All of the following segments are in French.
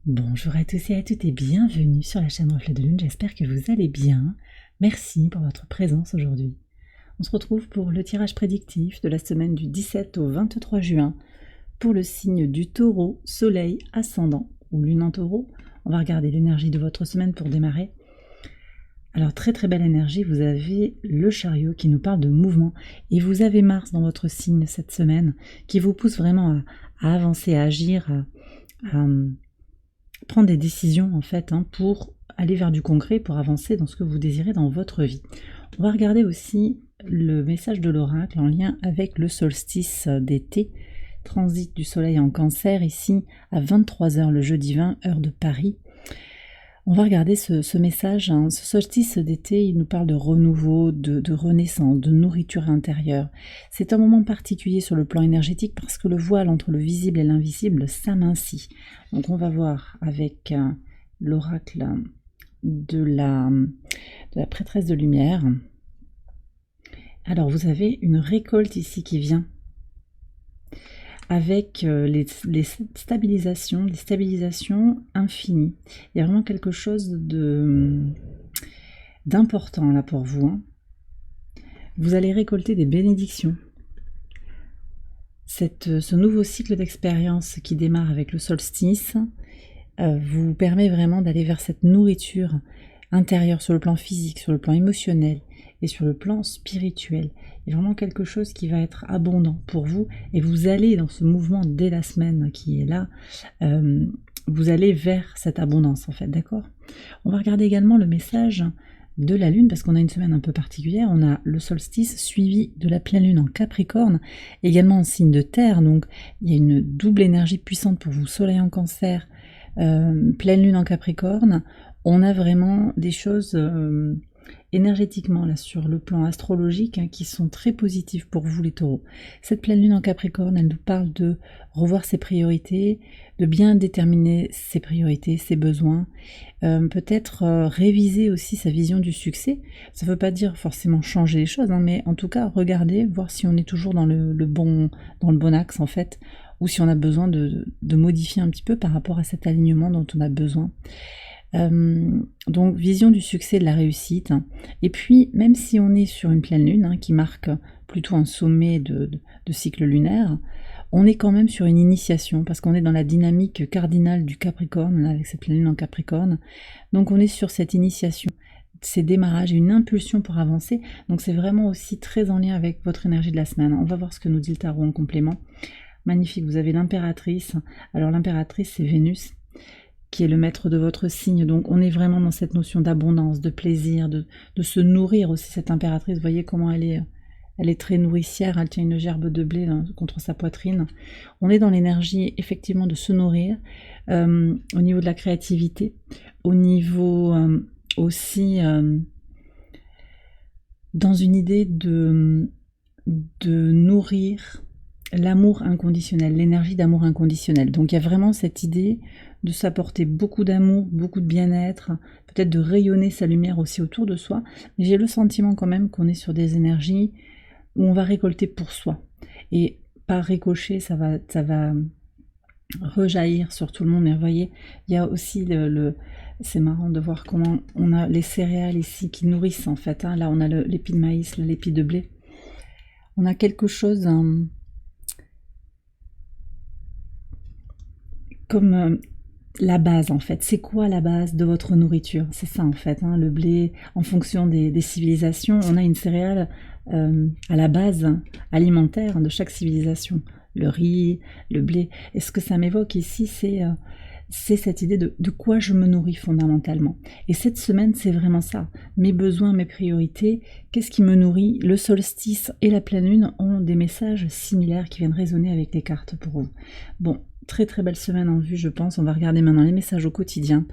Bonjour à tous et à toutes et bienvenue sur la chaîne Reflet de Lune, j'espère que vous allez bien. Merci pour votre présence aujourd'hui. On se retrouve pour le tirage prédictif de la semaine du 17 au 23 juin pour le signe du Taureau, Soleil, Ascendant ou Lune en Taureau. On va regarder l'énergie de votre semaine pour démarrer. Alors très très belle énergie, vous avez le Chariot qui nous parle de mouvement et vous avez Mars dans votre signe cette semaine qui vous pousse vraiment à avancer, à agir, à prendre des décisions en fait pour aller vers du concret, pour avancer dans ce que vous désirez dans votre vie. On va regarder aussi le message de l'oracle en lien avec le solstice d'été, transit du soleil en Cancer ici à 23h le jeudi 20 heure de Paris. On va regarder ce message, ce solstice d'été, il nous parle de renouveau, de renaissance, de nourriture intérieure. C'est un moment particulier sur le plan énergétique parce que le voile entre le visible et l'invisible s'amincit. Donc on va voir avec l'oracle de la prêtresse de lumière. Alors vous avez une récolte ici qui vient avec les stabilisations infinies. Il y a vraiment quelque chose d'important là pour vous. Vous allez récolter des bénédictions. Ce nouveau cycle d'expérience qui démarre avec le solstice vous permet vraiment d'aller vers cette nourriture intérieure sur le plan physique, sur le plan émotionnel et sur le plan spirituel. Il y a vraiment quelque chose qui va être abondant pour vous et vous allez dans ce mouvement dès la semaine qui est là, vous allez vers cette abondance en fait, d'accord? On va regarder également le message de la lune parce qu'on a une semaine un peu particulière, on a le solstice suivi de la pleine lune en Capricorne, également en signe de terre, donc il y a une double énergie puissante pour vous, soleil en Cancer, pleine lune en Capricorne. On a vraiment des choses énergétiquement là sur le plan astrologique qui sont très positives pour vous les taureaux. Cette pleine lune en Capricorne, elle nous parle de revoir ses priorités, de bien déterminer ses priorités, ses besoins, peut-être réviser aussi sa vision du succès. Ça ne veut pas dire forcément changer les choses, mais en tout cas regarder, voir si on est toujours dans le bon axe en fait, ou si on a besoin de modifier un petit peu par rapport à cet alignement dont on a besoin. Donc vision du succès, de la réussite, et puis même si on est sur une pleine lune qui marque plutôt un sommet de cycle lunaire, on est quand même sur une initiation parce qu'on est dans la dynamique cardinale du Capricorne là, avec cette pleine lune en Capricorne, donc on est sur cette initiation, ces démarrages, une impulsion pour avancer, donc c'est vraiment aussi très en lien avec votre énergie de la semaine. On va voir ce que nous dit le tarot en complément. Magnifique, vous avez l'impératrice. Alors l'impératrice c'est Vénus qui est le maître de votre signe, donc on est vraiment dans cette notion d'abondance, de plaisir, de se nourrir aussi. Cette impératrice, vous voyez comment elle est très nourricière, elle tient une gerbe de blé contre sa poitrine. On est dans l'énergie effectivement de se nourrir, au niveau de la créativité, au niveau aussi dans une idée de nourrir l'amour inconditionnel, l'énergie d'amour inconditionnel. Donc il y a vraiment cette idée de s'apporter beaucoup d'amour, beaucoup de bien-être, peut-être de rayonner sa lumière aussi autour de soi. Mais j'ai le sentiment quand même qu'on est sur des énergies où on va récolter pour soi. Et par ricochet, ça va rejaillir sur tout le monde. Mais vous voyez, il y a aussi c'est marrant de voir comment on a les céréales ici qui nourrissent en fait. Là, on a l'épi de maïs, l'épi de blé. On a quelque chose comme la base en fait. C'est quoi la base de votre nourriture? C'est ça en fait, le blé, en fonction des civilisations, on a une céréale à la base alimentaire de chaque civilisation. Le riz, le blé. Et ce que ça m'évoque ici, c'est cette idée de quoi je me nourris fondamentalement. Et cette semaine, c'est vraiment ça. Mes besoins, mes priorités, qu'est-ce qui me nourrit? Le solstice et la pleine lune ont des messages similaires qui viennent résonner avec les cartes pour vous. Bon, très très belle semaine en vue, je pense. On va regarder maintenant les messages au quotidien.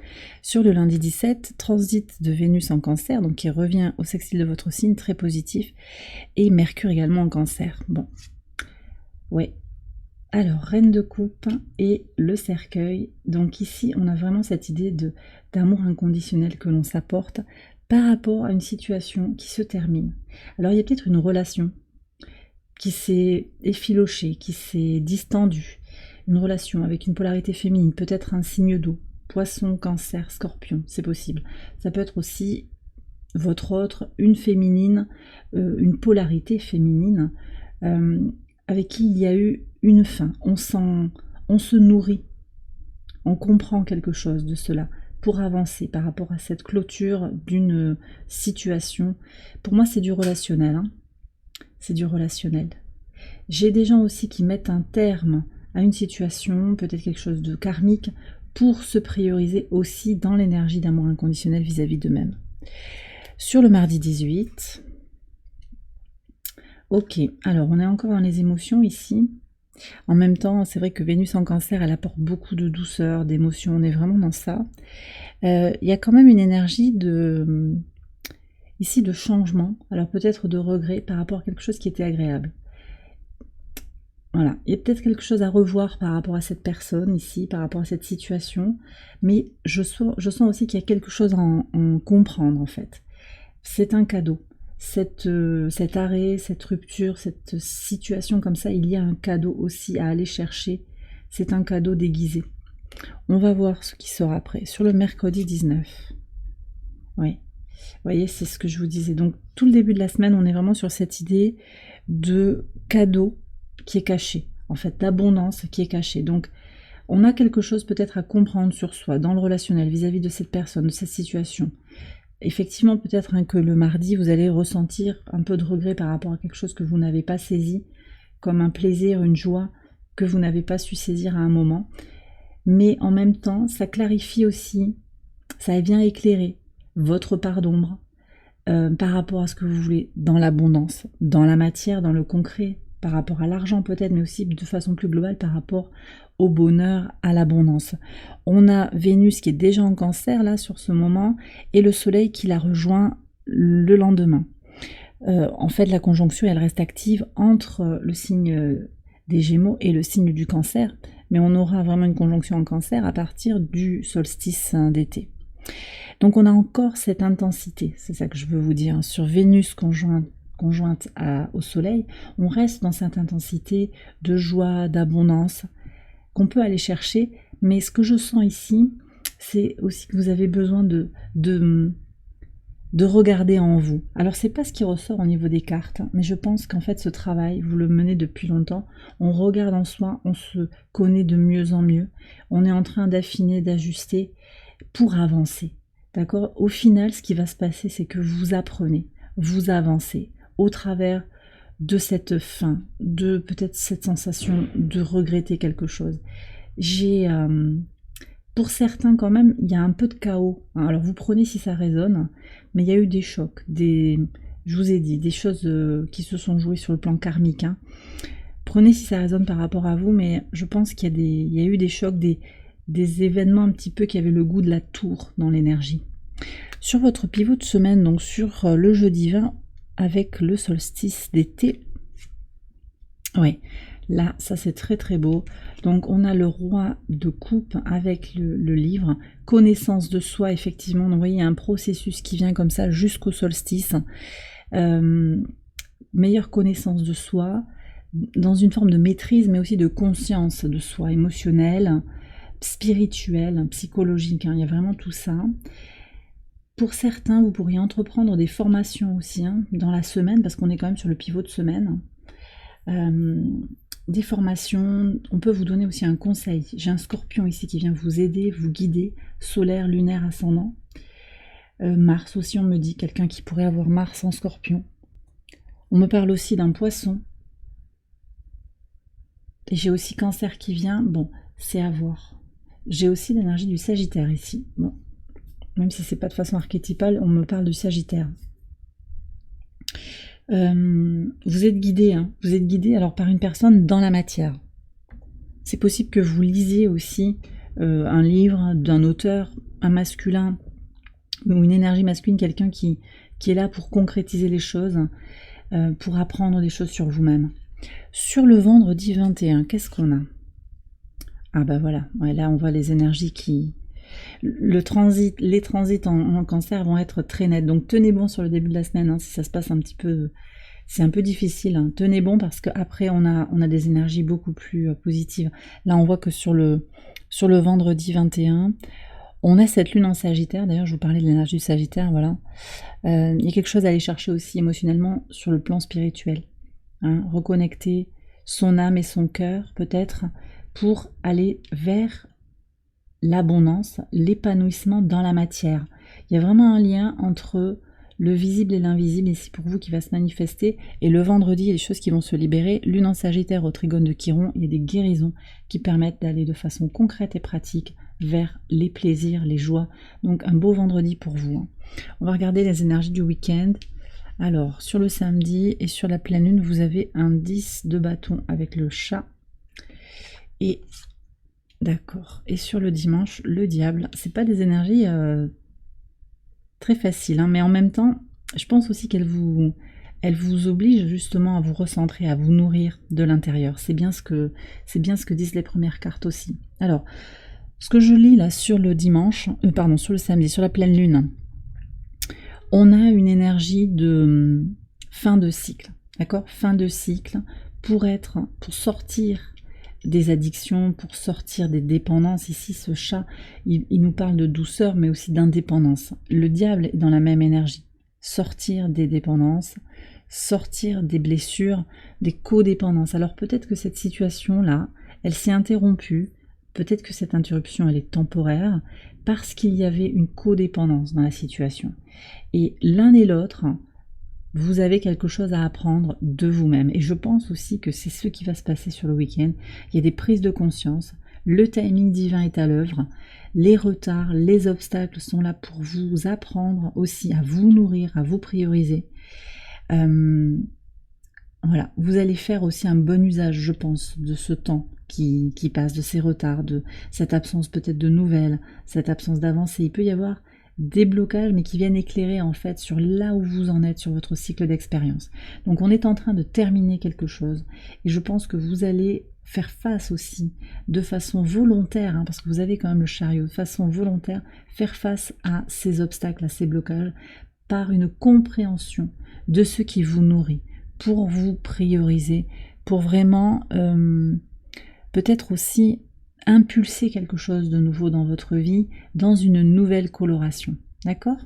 Sur le lundi 17, transit de Vénus en Cancer, donc qui revient au sextile de votre signe, très positif, et Mercure également en Cancer. Bon, ouais. Alors, Reine de coupe et le cercueil. Donc ici, on a vraiment cette idée d'amour inconditionnel que l'on s'apporte par rapport à une situation qui se termine. Alors, il y a peut-être une relation qui s'est effilochée, qui s'est distendue, une relation avec une polarité féminine, peut-être un signe d'eau, Poisson, Cancer, Scorpion, c'est possible. Ça peut être aussi votre autre, une féminine, une polarité féminine, avec qui il y a eu une fin. On se nourrit, on comprend quelque chose de cela pour avancer par rapport à cette clôture d'une situation. Pour moi, c'est du relationnel. Hein. C'est du relationnel. J'ai des gens aussi qui mettent un terme à une situation, peut-être quelque chose de karmique, pour se prioriser aussi dans l'énergie d'amour inconditionnel vis-à-vis d'eux-mêmes. Sur le mardi 18, ok, alors on est encore dans les émotions ici. En même temps, c'est vrai que Vénus en Cancer, elle apporte beaucoup de douceur, d'émotion, on est vraiment dans ça. Il y a quand même une énergie ici de changement, alors peut-être de regret par rapport à quelque chose qui était agréable. Voilà, il y a peut-être quelque chose à revoir par rapport à cette personne ici, par rapport à cette situation, mais je sens aussi qu'il y a quelque chose à en comprendre en fait. C'est un cadeau. Cet arrêt, cette rupture, cette situation comme ça, il y a un cadeau aussi à aller chercher. C'est un cadeau déguisé. On va voir ce qui sera après. Sur le mercredi 19. Oui. Vous voyez, c'est ce que je vous disais. Donc, tout le début de la semaine, on est vraiment sur cette idée de cadeau qui est caché. En fait, d'abondance qui est cachée. Donc, on a quelque chose peut-être à comprendre sur soi, dans le relationnel, vis-à-vis de cette personne, de cette situation. Effectivement, peut-être que le mardi, vous allez ressentir un peu de regret par rapport à quelque chose que vous n'avez pas saisi, comme un plaisir, une joie que vous n'avez pas su saisir à un moment. Mais en même temps, ça clarifie aussi, ça vient éclairer votre part d'ombre par rapport à ce que vous voulez dans l'abondance, dans la matière, dans le concret, par rapport à l'argent peut-être, mais aussi de façon plus globale par rapport au bonheur, à l'abondance. On a Vénus qui est déjà en Cancer là sur ce moment et le Soleil qui la rejoint le lendemain. En fait, la conjonction elle reste active entre le signe des Gémeaux et le signe du Cancer, mais on aura vraiment une conjonction en Cancer à partir du solstice d'été. Donc on a encore cette intensité, c'est ça que je veux vous dire, sur Vénus conjointe au Soleil, on reste dans cette intensité de joie, d'abondance, qu'on peut aller chercher, mais ce que je sens ici, c'est aussi que vous avez besoin de regarder en vous. Alors c'est pas ce qui ressort au niveau des cartes, mais je pense qu'en fait ce travail, vous le menez depuis longtemps, on regarde en soi, on se connaît de mieux en mieux, on est en train d'affiner, d'ajuster pour avancer, d'accord? Au final, ce qui va se passer, c'est que vous apprenez, vous avancez au travers de cette fin, de peut-être cette sensation de regretter quelque chose. Pour certains quand même, il y a un peu de chaos. Alors vous prenez si ça résonne, mais il y a eu des chocs, je vous ai dit, des choses qui se sont jouées sur le plan karmique. Hein. Prenez si ça résonne par rapport à vous, mais je pense qu'il y a eu des chocs, des événements un petit peu qui avaient le goût de la tour dans l'énergie. Sur votre pivot de semaine, donc sur le jeudi 20, avec le solstice d'été. Oui, là, ça c'est très très beau. Donc on a le roi de coupe avec le livre, connaissance de soi, effectivement. Donc vous voyez, il y a un processus qui vient comme ça jusqu'au solstice. Meilleure connaissance de soi, dans une forme de maîtrise, mais aussi de conscience de soi, émotionnelle, spirituelle, psychologique. Hein, il y a vraiment tout ça. Pour certains, vous pourriez entreprendre des formations aussi dans la semaine, parce qu'on est quand même sur le pivot de semaine. Des formations, on peut vous donner aussi un conseil. J'ai un Scorpion ici qui vient vous aider, vous guider, solaire, lunaire, ascendant. Mars aussi, on me dit, quelqu'un qui pourrait avoir Mars en Scorpion. On me parle aussi d'un Poisson. Et j'ai aussi Cancer qui vient, bon, c'est à voir. J'ai aussi l'énergie du Sagittaire ici, bon. Même si c'est pas de façon archétypale, on me parle du Sagittaire. Vous êtes guidé, vous êtes guidé alors par une personne dans la matière. C'est possible que vous lisiez aussi un livre d'un auteur, un masculin ou une énergie masculine, quelqu'un qui est là pour concrétiser les choses, pour apprendre des choses sur vous-même. Sur le vendredi 21, qu'est-ce qu'on a? Ah bah voilà, ouais, là on voit les énergies qui... les transits en Cancer vont être très nets, donc tenez bon sur le début de la semaine, si ça se passe un petit peu, c'est un peu difficile, tenez bon parce qu'après on a des énergies beaucoup plus positives. Là on voit que sur le vendredi 21, On a cette lune en Sagittaire, d'ailleurs je vous parlais de l'énergie du Sagittaire, voilà. Il y a quelque chose à aller chercher aussi émotionnellement sur le plan spirituel. Hein, reconnecter son âme et son cœur peut-être pour aller vers l'abondance, l'épanouissement dans la matière. Il y a vraiment un lien entre le visible et l'invisible ici pour vous qui va se manifester, et le vendredi, il y a des choses qui vont se libérer. Lune en Sagittaire au trigone de Chiron, il y a des guérisons qui permettent d'aller de façon concrète et pratique vers les plaisirs, les joies. Donc un beau vendredi pour vous. Hein. On va regarder les énergies du week-end. Alors, sur le samedi et sur la pleine lune, vous avez un 10 de bâton avec le chat. Et d'accord. Et sur le dimanche, le diable. C'est pas des énergies très faciles, hein, mais en même temps, je pense aussi qu'elles vous obligent justement à vous recentrer, à vous nourrir de l'intérieur. C'est bien ce que disent les premières cartes aussi. Alors, ce que je lis là sur le dimanche, sur le samedi, sur la pleine lune, on a une énergie de fin de cycle, d'accord ? Fin de cycle pour sortir des addictions, pour sortir des dépendances. Ici, ce chat, il nous parle de douceur, mais aussi d'indépendance. Le diable est dans la même énergie. Sortir des dépendances, sortir des blessures, des codépendances. Alors peut-être que cette situation-là, elle s'est interrompue. Peut-être que cette interruption, elle est temporaire parce qu'il y avait une codépendance dans la situation. Et l'un et l'autre, vous avez quelque chose à apprendre de vous-même. Et je pense aussi que c'est ce qui va se passer sur le week-end. Il y a des prises de conscience. Le timing divin est à l'œuvre. Les retards, les obstacles sont là pour vous apprendre aussi à vous nourrir, à vous prioriser. Voilà, vous allez faire aussi un bon usage, je pense, de ce temps qui passe, de ces retards, de cette absence peut-être de nouvelles, cette absence d'avancée. Il peut y avoir des blocages, mais qui viennent éclairer en fait sur là où vous en êtes sur votre cycle d'expérience. Donc on est en train de terminer quelque chose, et je pense que vous allez faire face aussi de façon volontaire, hein, parce que vous avez quand même le chariot, de façon volontaire, faire face à ces obstacles, à ces blocages, par une compréhension de ce qui vous nourrit, pour vous prioriser, pour vraiment peut-être aussi impulser quelque chose de nouveau dans votre vie, dans une nouvelle coloration. D'accord ?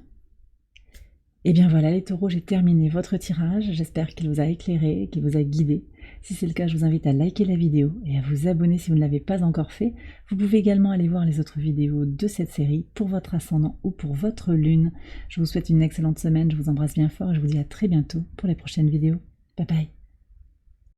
Et bien voilà les taureaux, j'ai terminé votre tirage. J'espère qu'il vous a éclairé, qu'il vous a guidé. Si c'est le cas, je vous invite à liker la vidéo et à vous abonner si vous ne l'avez pas encore fait. Vous pouvez également aller voir les autres vidéos de cette série pour votre ascendant ou pour votre lune. Je vous souhaite une excellente semaine, je vous embrasse bien fort et je vous dis à très bientôt pour les prochaines vidéos. Bye bye.